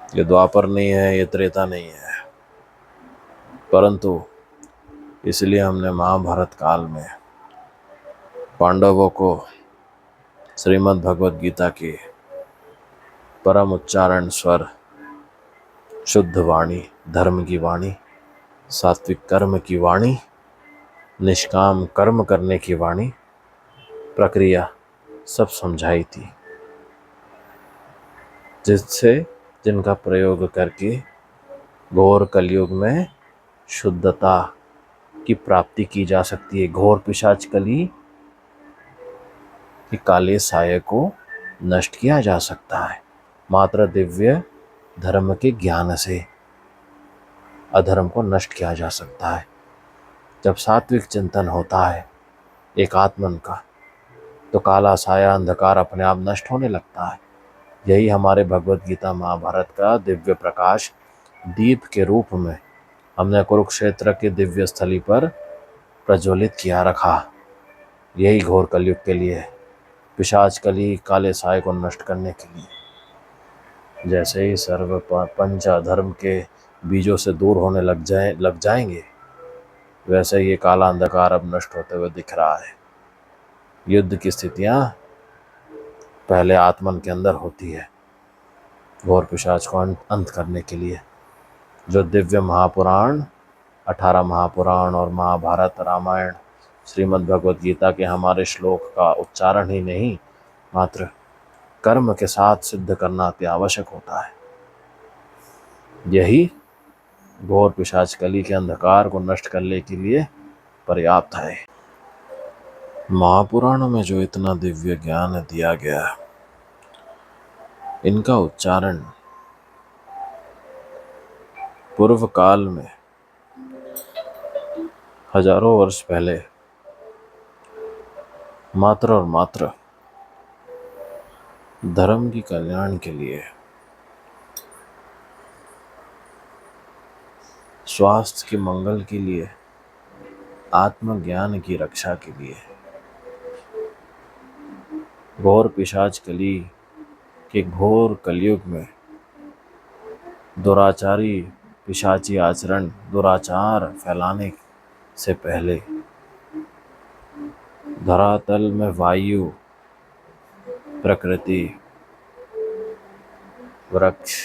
ये द्वापर नहीं है, ये त्रेता नहीं है, परंतु इसलिए हमने महाभारत काल में पांडवों को श्रीमद् भगवद गीता की परम उच्चारण स्वर, शुद्ध वाणी, धर्म की वाणी, सात्विक कर्म की वाणी, निष्काम कर्म करने की वाणी, प्रक्रिया सब समझाई थी, जिससे जिनका प्रयोग करके घोर कलयुग में शुद्धता की प्राप्ति की जा सकती है। घोर पिशाच कली के काले साये को नष्ट किया जा सकता है मात्र दिव्य धर्म के ज्ञान से। अधर्म को नष्ट किया जा सकता है जब सात्विक चिंतन होता है एक आत्मन का, तो काला साया अंधकार अपने आप नष्ट होने लगता है। यही हमारे भगवत गीता महाभारत का दिव्य प्रकाश दीप के रूप में हमने कुरुक्षेत्र के दिव्य स्थली पर प्रज्वलित किया रखा। यही घोर कलयुग के लिए, पिशाच कली काले साय को नष्ट करने के लिए। जैसे ही सर्व पंच अधर्म के बीजों से दूर होने लग जाएंगे, वैसे ये काला अंधकार अब नष्ट होते हुए दिख रहा है। युद्ध की स्थितियां पहले आत्मन के अंदर होती है घोर पिशाच को अंत करने के लिए। जो दिव्य महापुराण 18 महापुराण और महाभारत, रामायण, श्रीमद् भगवद गीता के हमारे श्लोक का उच्चारण ही नहीं, मात्र कर्म के साथ सिद्ध करना अति आवश्यक होता है। यही घोर पिशाच कली के अंधकार को नष्ट करने के लिए पर्याप्त है। महापुराणों में जो इतना दिव्य ज्ञान दिया गया, इनका उच्चारण पूर्व काल में हजारों वर्ष पहले मात्र और मात्र धर्म की कल्याण के लिए, स्वास्थ्य के मंगल के लिए, आत्मज्ञान की रक्षा के लिए, घोर पिशाच कली के घोर कलयुग में दुराचारी पिशाची आचरण, दुराचार फैलाने से पहले धरातल में वायु, प्रकृति, वृक्ष,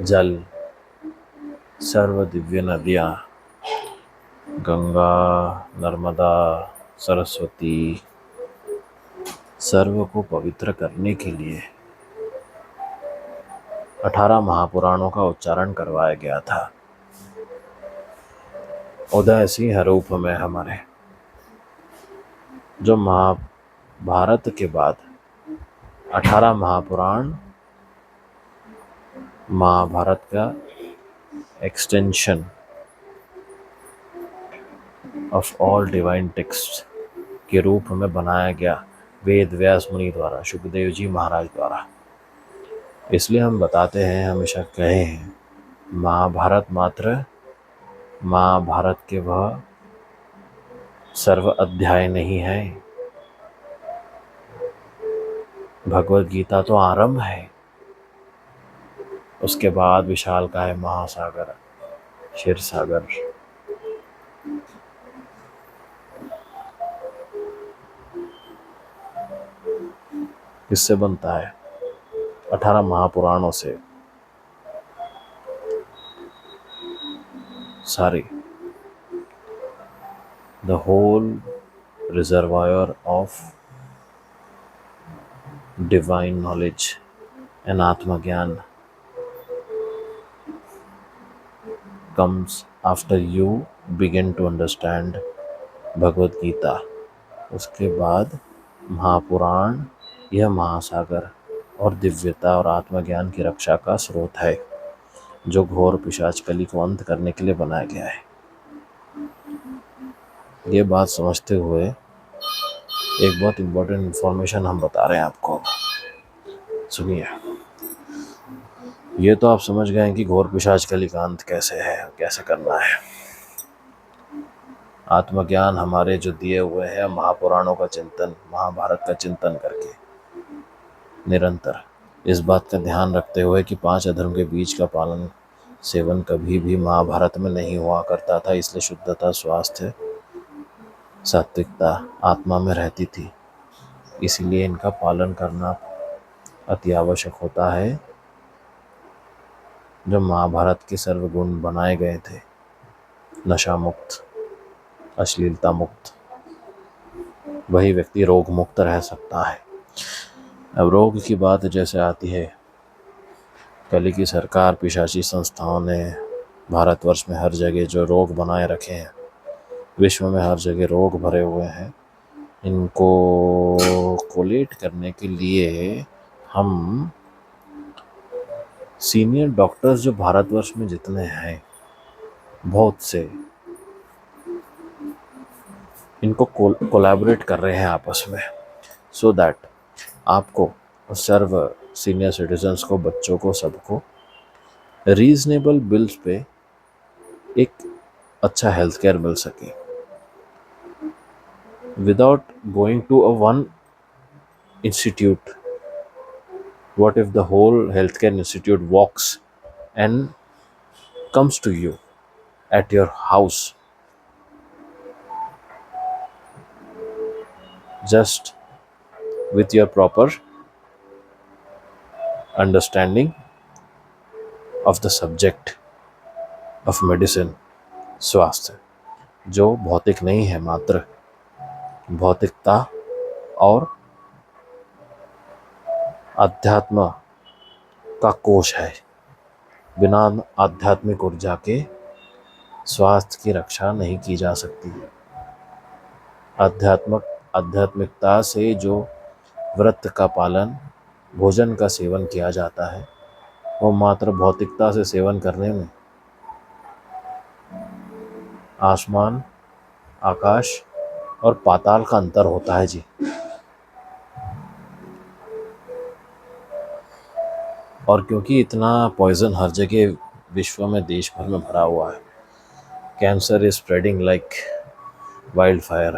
जल, सर्व दिव्य नदियाँ, गंगा, नर्मदा, सरस्वती, सर्व को पवित्र करने के लिए 18 महापुराणों का उच्चारण करवाया गया था। उदय सिंह रूप में हमारे जो महाभारत के बाद 18 महापुराण महाभारत का extension of all divine text के रूप में बनाया गया वेद व्यास मुनि द्वारा, सुखदेव जी महाराज द्वारा। इसलिए हम बताते हैं, हमेशा कहे हैं, महाभारत मात्र महाभारत के वह सर्व अध्याय नहीं है, भगवत गीता तो आरंभ है। उसके बाद विशालकाय महासागर, क्षीर सागर, इससे बनता है 18 महापुराणों से सारी the whole reservoir of divine knowledge and Atma Gyan comes after you begin to understand Bhagavad Gita. उसके बाद महापुराण यह महासागर और दिव्यता और आत्मज्ञान की रक्षा का स्रोत है, जो घोर पिशाच कली को अंत करने के लिए बनाया गया है। ये बात समझते हुए एक बहुत इम्पोर्टेंट इन्फॉर्मेशन हम बता रहे हैं आपको, सुनिए। ये तो आप समझ गए हैं कि घोर पिशाच कली का अंत कैसे है, कैसे करना है। आत्मज्ञान हमारे जो दिए हुए हैं महापुराणों का चिंतन, महाभारत का चिंतन करके निरंतर इस बात का ध्यान रखते हुए कि 5 अधर्म के बीच का पालन सेवन कभी भी महाभारत में नहीं हुआ करता था, इसलिए शुद्धता, स्वास्थ्य, सात्विकता आत्मा में रहती थी। इसीलिए इनका पालन करना अति आवश्यक होता है। जो महाभारत के सर्वगुण बनाए गए थे, नशा मुक्त, अश्लीलता मुक्त, वही व्यक्ति रोग मुक्त रह सकता है। अब रोग की बात जैसे आती है, कल की सरकार, पिशाची संस्थाओं ने भारतवर्ष में हर जगह जो रोग बनाए रखे हैं, विश्व में हर जगह रोग भरे हुए हैं, इनको कोलेट करने के लिए हम सीनियर डॉक्टर्स जो भारतवर्ष में जितने हैं, बहुत से, इनको कोलैबोरेट कर रहे हैं आपस में, सो दैट आपको सर्व सीनियर सिटीजन्स को, बच्चों को, सबको रीजनेबल बिल्स पे एक अच्छा हेल्थ केयर मिल सके, without going to a one institute. What if the whole healthcare institute walks and comes to you at your house, just with your proper understanding of the subject of medicine, स्वास्थ्य, जो भौतिक नहीं है, मात्र भौतिकता और अध्यात्म का कोश है। बिना आध्यात्मिक ऊर्जा के स्वास्थ्य की रक्षा नहीं की जा सकती। आध्यात्मिकता से जो व्रत का पालन, भोजन का सेवन किया जाता है, वो मात्र भौतिकता से सेवन करने में आसमान, आकाश और पाताल का अंतर होता है जी। और क्योंकि इतना पॉइजन हर जगह विश्व में, देश भर में भरा हुआ है, cancer is spreading like wild fire,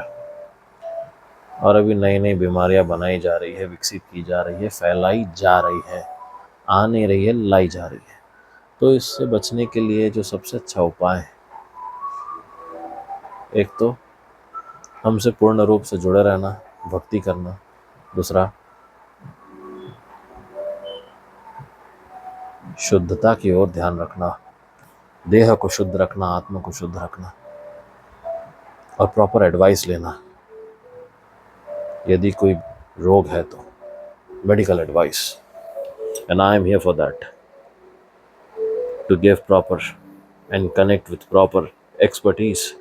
और अभी नई नई बीमारियां बनाई जा रही है, विकसित की जा रही है, फैलाई जा रही है, आ नहीं रही है, लाई जा रही है। तो इससे बचने के लिए जो सबसे अच्छा उपाय है, एक तो हमसे पूर्ण रूप से जुड़े रहना, भक्ति करना, दूसरा शुद्धता की ओर ध्यान रखना, देह को शुद्ध रखना, आत्मा को शुद्ध रखना, और प्रॉपर एडवाइस लेना। यदि कोई रोग है तो medical advice, and I am here for that, to give proper and connect with proper expertise.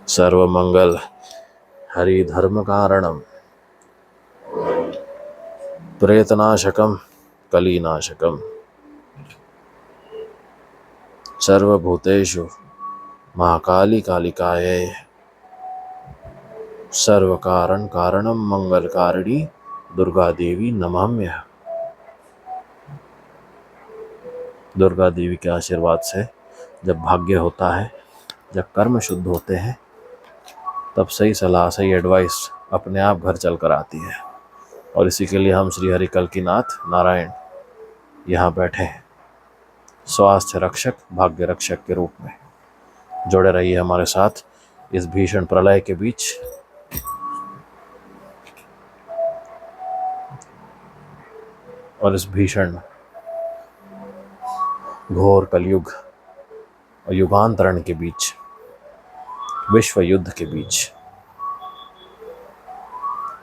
सर्वमंगल हरि धर्म कारणम, प्रेतनाशकम कलीनाशकम, सर्वभूतेषु महाकाली कालिकायै, सर्वकारण कारणम मंगलकारिणी दुर्गा देवी नमाम्यह। दुर्गा देवी के आशीर्वाद से जब भाग्य होता है, जब कर्म शुद्ध होते हैं, तब सही सलाह, सही एडवाइस अपने आप घर चल कर आती है। और इसी के लिए हम श्री हरि कल्कीनाथ नारायण यहाँ बैठे हैं, स्वास्थ्य रक्षक, भाग्य रक्षक के रूप में। जुड़े रहिए हमारे साथ इस भीषण प्रलय के बीच। और इस भीषण घोर कलयुग और युगांतरण के बीच, विश्व युद्ध के बीच।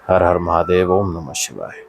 हर हर महादेव, ओम नमः शिवाय।